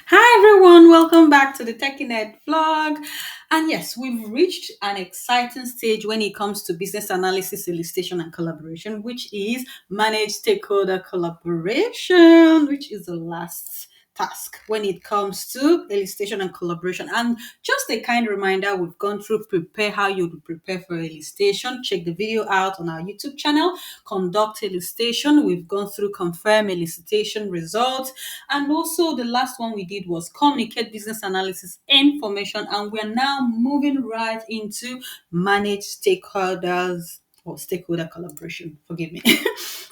Hi everyone, welcome back to the thetechyned vlog. And yes, we've reached an exciting stage when it comes to business analysis, elicitation, and collaboration, which is manage stakeholder collaboration, which is the last task when it comes to elicitation and collaboration. And just a kind reminder, we've gone through prepare how you would prepare for elicitation. Check the video out on our YouTube channel, conduct elicitation. We've gone through confirm elicitation results, and also the last one we did was communicate business analysis information. And we're now moving right into manage stakeholders or stakeholder collaboration. Forgive me.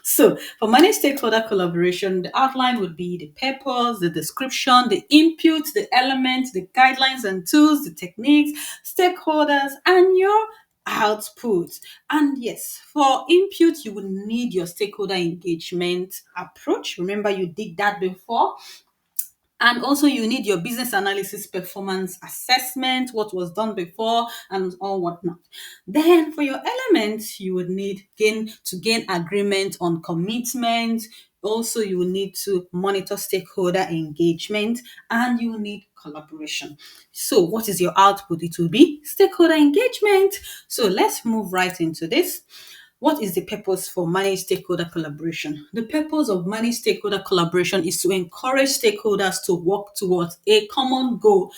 So for manage stakeholder collaboration, the outline would be the purpose, the description, the input, the elements, the guidelines and tools, the techniques, stakeholders, and your output. And yes, for input, you will need your stakeholder engagement approach. Remember, you did that before. And also, you need your business analysis performance assessment, what was done before, and all whatnot. Then, for your elements, you would need gain agreement on commitment. Also, you will need to monitor stakeholder engagement, and you will need collaboration. So, what is your output? It will be stakeholder engagement. So, let's move right into this. What is the purpose for managed stakeholder collaboration? The purpose of managed stakeholder collaboration is to encourage stakeholders to work towards a common goal.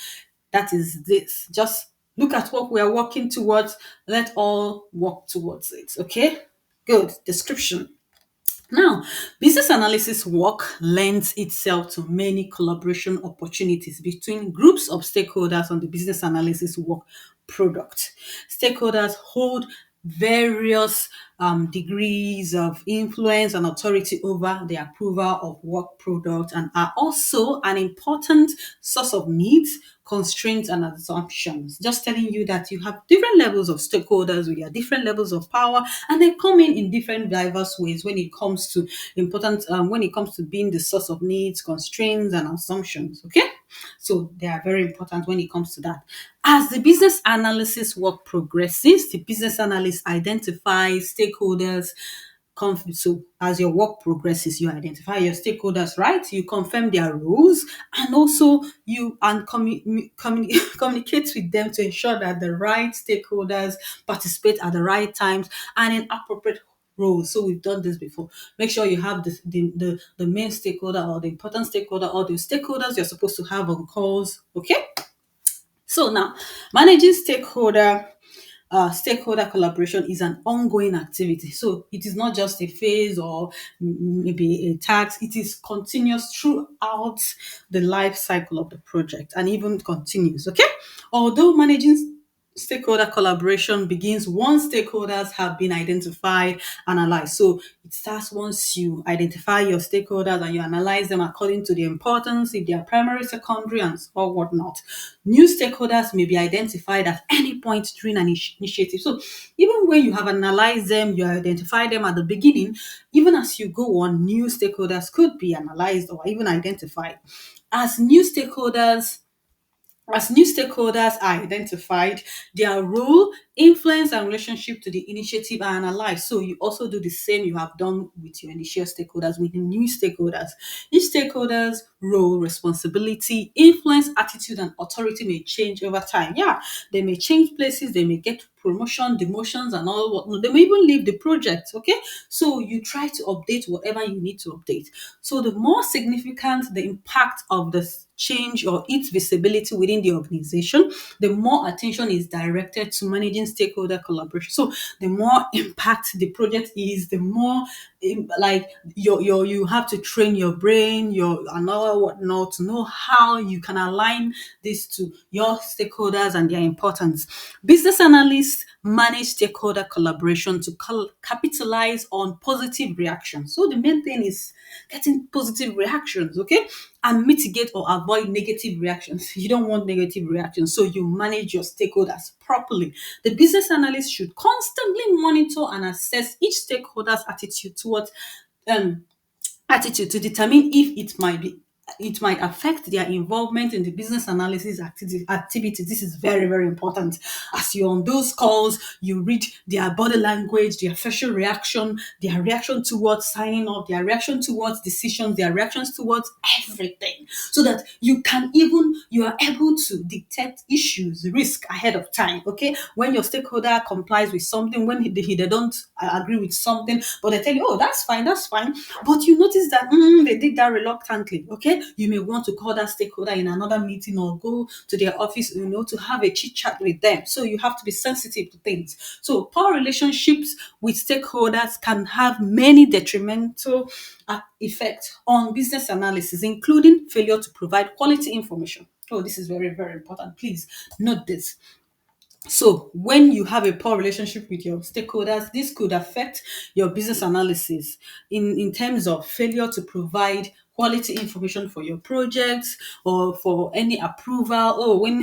That is this. Just look at what we are working towards. Let all work towards it. Okay? Good. Description. Now, business analysis work lends itself to many collaboration opportunities between groups of stakeholders on the business analysis work product. Stakeholders hold various degrees of influence and authority over the approval of work product and are also an important source of needs, constraints, and assumptions. Just telling you that you have different levels of stakeholders with their different levels of power, and they come in different diverse ways when it comes to when it comes to being the source of needs, constraints, and assumptions. Okay, so they are very important when it comes to that. As the business analysis work progresses, the business analyst identifies stakeholders. So as your work progresses, you identify your stakeholders, right? You confirm their roles, and also you communicate with them to ensure that the right stakeholders participate at the right times and in appropriate roles. So we've done this before. Make sure you have the main stakeholder or the important stakeholder or the stakeholders you're supposed to have on calls. Okay. So now, managing stakeholder collaboration is an ongoing activity. So it is not just a phase or maybe a task. It is continuous throughout the life cycle of the project and even continues. Okay. Although managing stakeholder collaboration begins once stakeholders have been identified, analyzed. So it starts once you identify your stakeholders and you analyze them according to the importance, if they are primary, secondary, and or whatnot. New stakeholders may be identified at any point during an initiative. So even when you have analyzed them, you identify them at the beginning, even as you go on, new stakeholders could be analyzed or even identified. As new stakeholders as new stakeholders are identified, their role, influence, and relationship to the initiative are analyzed. So you also do the same you have done with your initial stakeholders, with the new stakeholders. Each stakeholder's role, responsibility, influence, attitude, and authority may change over time. Yeah, they may change places, they may get promotion, demotions, and all what they may even leave the project. Okay, so you try to update whatever you need to update. So the more significant the impact of the change or its visibility within the organization, the more attention is directed to managing stakeholder collaboration. So the more impact the project is, the more like you have to train your brain, your and all whatnot to know how you can align this to your stakeholders and their importance. Business analysts manage stakeholder collaboration to capitalize on positive reactions. So the main thing is getting positive reactions, okay? And mitigate or avoid negative reactions. You don't want negative reactions, so you manage your stakeholders properly. The business analyst should constantly monitor and assess each stakeholder's attitude towards um attitude to determine if it might be it might affect their involvement in the business analysis activity. This is very, very important. As you're on those calls, you read their body language, their facial reaction, their reaction towards signing up, their reaction towards decisions, their reactions towards everything, so that you are able to detect issues, risk ahead of time. Okay, when your stakeholder complies with something, when they don't agree with something, but they tell you, oh, that's fine, but you notice that they did that reluctantly. Okay, you may want to call that stakeholder in another meeting or go to their office, to have a chit chat with them. So you have to be sensitive to things. So poor relationships with stakeholders can have many detrimental effects on business analysis, including failure to provide quality information. Oh, this is very, very important. Please note this. So, when you have a poor relationship with your stakeholders, this could affect your business analysis in terms of failure to provide quality information for your projects or for any approval. Oh, when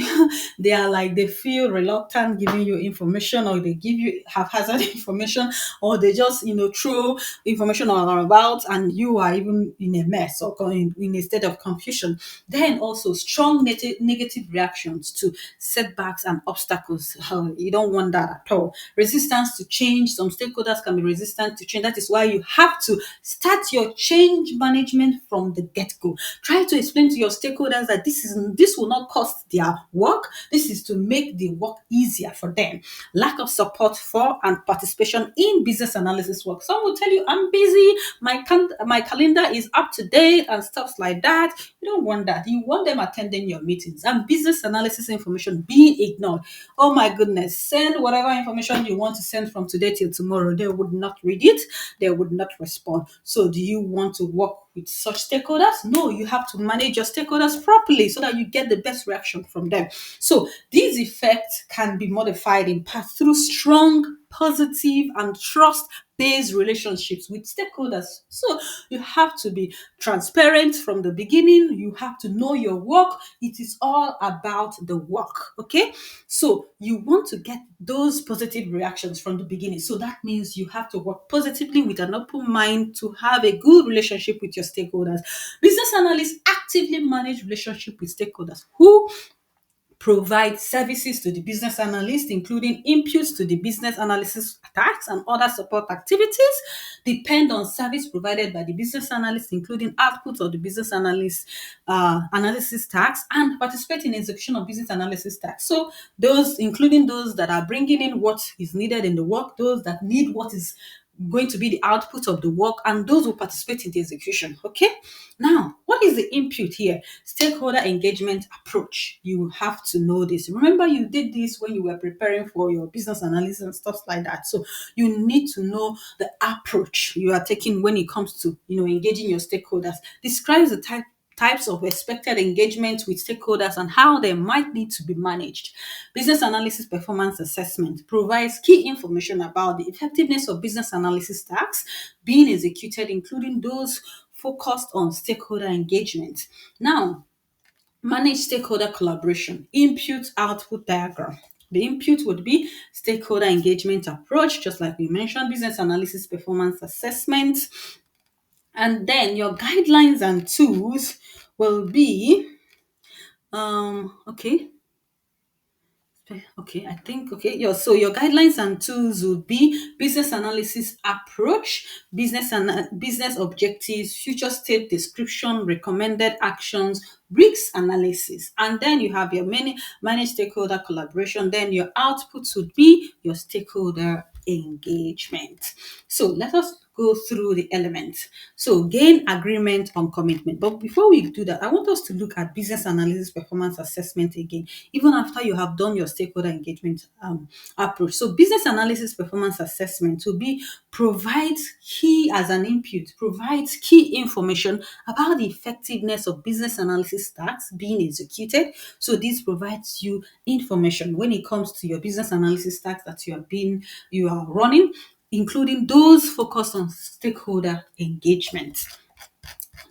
they feel reluctant giving you information, or they give you haphazard information, or they just throw information all about, and you are even in a mess or in a state of confusion. Then also strong negative reactions to setbacks and obstacles. Oh, you don't want that at all. Resistance to change. Some stakeholders can be resistant to change. That is why you have to start your change management from the get-go. Try to explain to your stakeholders that this will not cost their work. This is to make the work easier for them. Lack of support for and participation in business analysis work. Some will tell you, I'm busy, my calendar is up to date and stuff like that. You don't want that. You want them attending your meetings, and business analysis information being ignored. Oh my goodness, send whatever information you want to send from today till tomorrow. They would not read it, they would not respond. So do you want to work with such stakeholders? No, you have to manage your stakeholders properly so that you get the best reaction from them. So these effects can be modified in part through strong, positive, and trust-based relationships with stakeholders. So you have to be transparent from the beginning. You have to know your work. It is all about the work. Okay, so you want to get those positive reactions from the beginning. So that means you have to work positively with an open mind to have a good relationship with your stakeholders. Business analysts actively manage relationship with stakeholders who provide services to the business analyst, including inputs to the business analysis tasks and other support activities, depend on service provided by the business analyst, including outputs of the business analyst analysis tasks, and participate in execution of business analysis tasks. So those, including those that are bringing in what is needed in the work, those that need what is going to be the output of the work, and those who participate in the execution. Okay, now what is the input here? Stakeholder engagement approach. You have to know this. Remember, you did this when you were preparing for your business analysis and stuff like that. So you need to know the approach you are taking when it comes to engaging your stakeholders. Describes the types of expected engagement with stakeholders and how they might need to be managed. Business analysis performance assessment provides key information about the effectiveness of business analysis tasks being executed, including those focused on stakeholder engagement. Now, manage stakeholder collaboration, input output diagram. The input would be stakeholder engagement approach, just like we mentioned, business analysis performance assessment. And then your guidelines and tools will be okay. Okay, I think okay. So your guidelines and tools would be business analysis approach, business objectives, future state description, recommended actions, risks analysis, and then you have your managed stakeholder collaboration. Then your outputs would be your stakeholder engagement. So let us go through the elements. So gain agreement on commitment. But before we do that, I want us to look at business analysis performance assessment again, even after you have done your stakeholder engagement approach. So business analysis performance assessment will be provides key as an input, provides key information about the effectiveness of business analysis tasks being executed. So this provides you information when it comes to your business analysis tasks that you are running, including those focused on stakeholder engagement.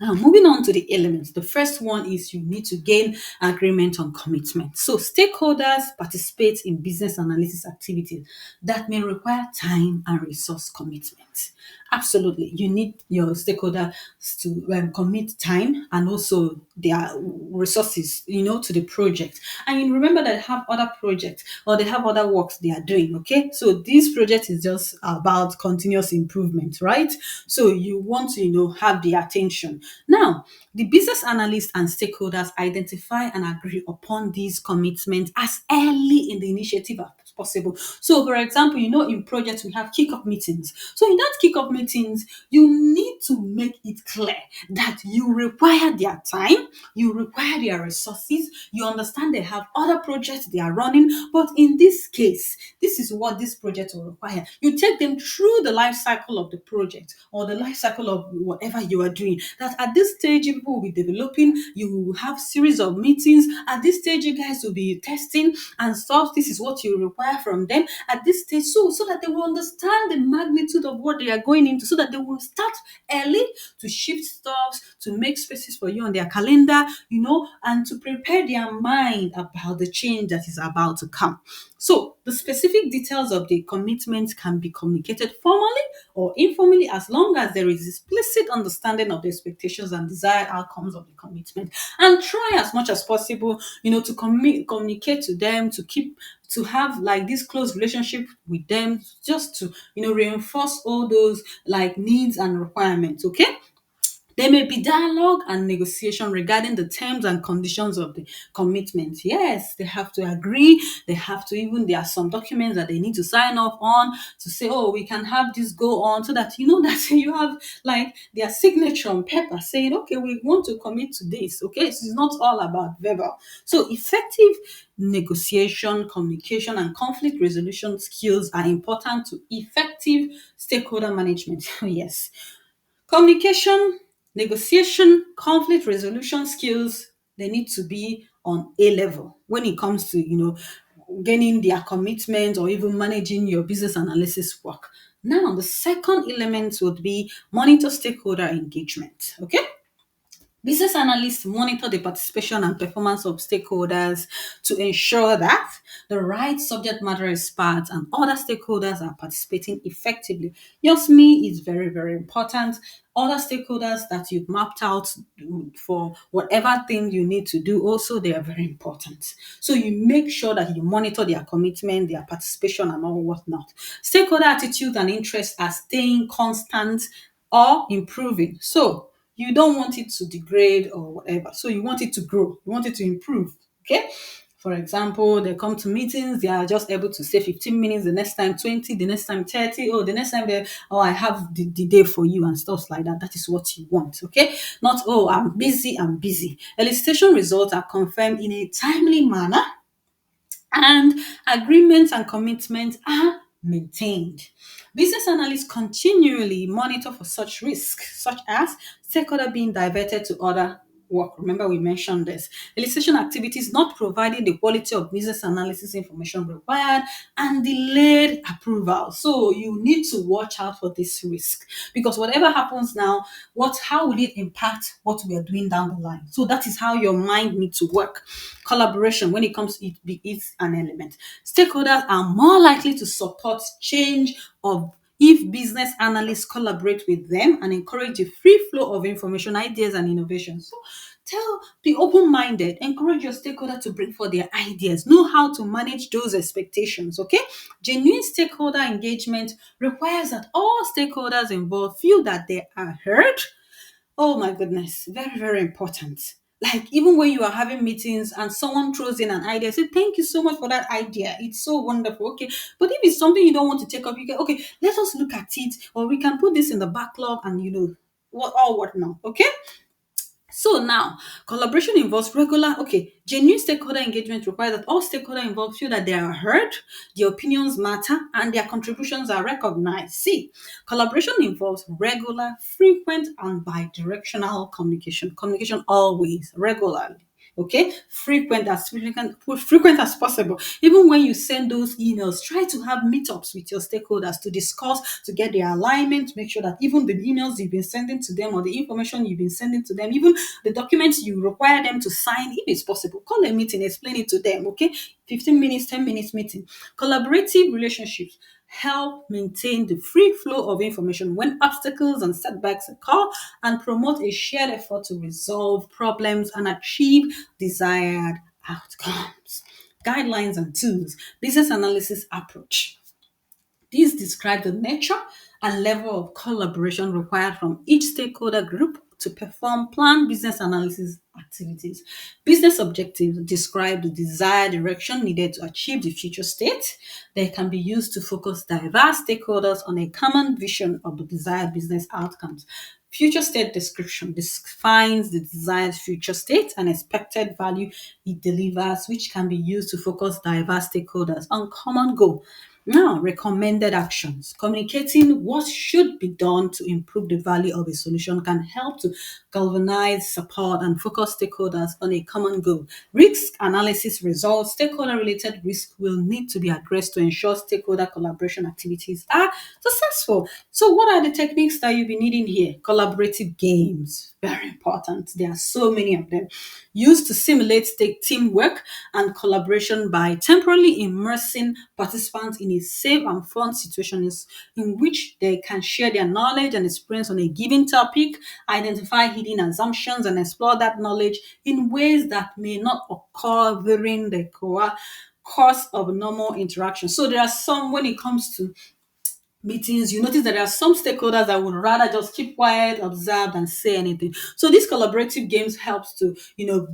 Now, moving on to the elements. The first one is you need to gain agreement on commitment. So, stakeholders participate in business analysis activities that may require time and resource commitment. Absolutely, you need your stakeholder to commit time and also their resources, to the project. And you remember that they have other projects or they have other works they are doing. Okay, so this project is just about continuous improvement, right? So you want to, have the attention. Now, the business analyst and stakeholders identify and agree upon these commitments as early in the initiative as possible. So, for example, in projects we have kickoff meetings. So, in that kickoff meetings, you need to make it clear that you require their time, you require their resources, you understand they have other projects they are running, but in this case, this is what this project will require. You take them through the life cycle of the project or the life cycle of whatever you are doing. That at this stage, people will be developing, you will have series of meetings. At this stage, you guys will be testing and stuff. This is what you require from them at this stage, so that they will understand the magnitude of what they are going into, so that they will start early to shift stuff, to make spaces for you on their calendar, and to prepare their mind about the change that is about to come. So the specific details of the commitment can be communicated formally or informally, as long as there is explicit understanding of the expectations and desired outcomes of the commitment. And try as much as possible, to communicate to them, to have like this close relationship with them, just to reinforce all those like needs and requirements. Okay, there may be dialogue and negotiation regarding the terms and conditions of the commitment. Yes, they have to agree. They have to, even there are some documents that they need to sign off on to say, oh, we can have this go on, so that that you have like their signature on paper saying, okay, we want to commit to this. Okay, so it's not all about verbal. So effective negotiation, communication, and conflict resolution skills are important to effective stakeholder management. Yes. Communication, negotiation, conflict resolution skills, they need to be on A level when it comes to, gaining their commitment or even managing your business analysis work. Now, the second element would be monitor stakeholder engagement. Okay. Business analysts monitor the participation and performance of stakeholders to ensure that the right subject matter experts and other stakeholders are participating effectively. Just me is very, very important. Other stakeholders that you've mapped out for whatever thing you need to do, also they are very important. So you make sure that you monitor their commitment, their participation, and all whatnot. Stakeholder attitude and interest are staying constant or improving. So you don't want it to degrade or whatever. So you want it to grow. You want it to improve. Okay. For example, they come to meetings, they are just able to say 15 minutes, the next time 20, the next time 30. Oh, the next time I have the day for you and stuff like that. That is what you want. Okay. Not, oh, I'm busy, I'm busy. Elicitation results are confirmed in a timely manner and agreements and commitments are maintained. Business analysts continually monitor for such risks, such as stakeholder being diverted to other work. Remember, we mentioned this. Elicitation activities not providing the quality of business analysis information required and delayed approval. So you need to watch out for this risk, because whatever happens now, how will it impact what we are doing down the line? So that is how your mind needs to work. Collaboration, when it comes to it's an element. Stakeholders are more likely to support change of if business analysts collaborate with them and encourage the free flow of information, ideas, and innovations. So be open-minded, encourage your stakeholder to bring forth their ideas, know how to manage those expectations. Okay. Genuine stakeholder engagement requires that all stakeholders involved feel that they are heard. Oh my goodness, very, very important. Like even when you are having meetings and someone throws in an idea, say, thank you so much for that idea. It's so wonderful. Okay. But if it's something you don't want to take up, you can, okay, let us look at it, or we can put this in the backlog and what now. Okay. So now, collaboration involves genuine stakeholder engagement requires that all stakeholders involved feel that they are heard, their opinions matter, and their contributions are recognized. See, collaboration involves regular, frequent, and bi-directional communication. Communication always, regularly. Okay, frequent as possible. Even when you send those emails, try to have meetups with your stakeholders to discuss, to get their alignment, make sure that even the emails you've been sending to them or the information you've been sending to them, even the documents you require them to sign, if it's possible, call a meeting, explain it to them. Okay, 15 minutes, 10 minutes meeting. Collaborative relationships help maintain the free flow of information when obstacles and setbacks occur, and promote a shared effort to resolve problems and achieve desired outcomes. Guidelines and tools. Business analysis approach. These describe the nature and level of collaboration required from each stakeholder group to perform planned business analysis activities. Business objectives describe the desired direction needed to achieve the future state. They can be used to focus diverse stakeholders on a common vision of the desired business outcomes. Future state description defines the desired future state and expected value it delivers, which can be used to focus diverse stakeholders on common goal. Now, recommended actions. Communicating what should be done to improve the value of a solution can help to galvanize, support, and focus stakeholders on a common goal. Risk analysis results. Stakeholder related risk will need to be addressed to ensure stakeholder collaboration activities are successful. So, what are the techniques that you'll be needing here? Collaborative games. Very important. There are so many of them. Used to simulate teamwork and collaboration by temporarily immersing participants in a safe and fun situations in which they can share their knowledge and experience on a given topic, identify hidden assumptions, and explore that knowledge in ways that may not occur during the course of normal interaction. So there are some, when it comes to meetings, you notice that there are some stakeholders that would rather just keep quiet, observe, and say anything. So these collaborative games helps to,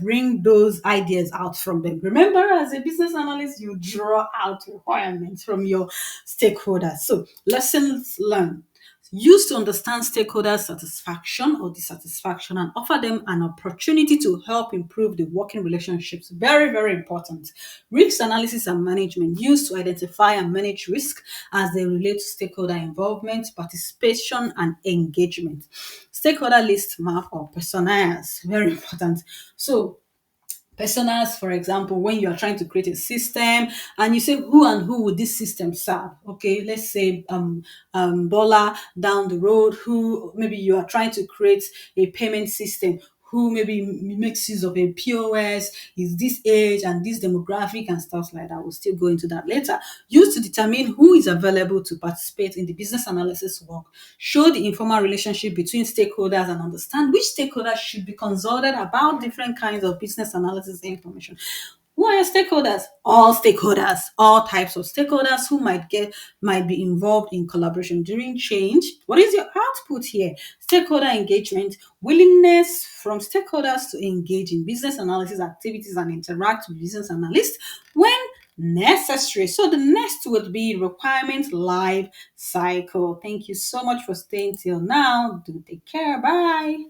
bring those ideas out from them. Remember, as a business analyst, you draw out requirements from your stakeholders. So lessons learned. Used to understand stakeholder satisfaction or dissatisfaction and offer them an opportunity to help improve the working relationships. Very, very important. Risk analysis and management used to identify and manage risk as they relate to stakeholder involvement, participation, and engagement. Stakeholder list map or personas. Very important. So personas, for example, when you are trying to create a system and you say who and who would this system serve. Okay, let's say Bola down the road, who maybe you are trying to create a payment system, who maybe makes use of a POS, is this age and this demographic and stuff like that. We'll still go into that later. Used to determine who is available to participate in the business analysis work. Show the informal relationship between stakeholders and understand which stakeholders should be consulted about different kinds of business analysis information. Who are your stakeholders? All stakeholders, all types of stakeholders who might be involved in collaboration during change. What is your output here? Stakeholder engagement, willingness from stakeholders to engage in business analysis activities and interact with business analysts when necessary. So the next would be requirement life cycle. Thank you so much for staying till now. Do take care. Bye.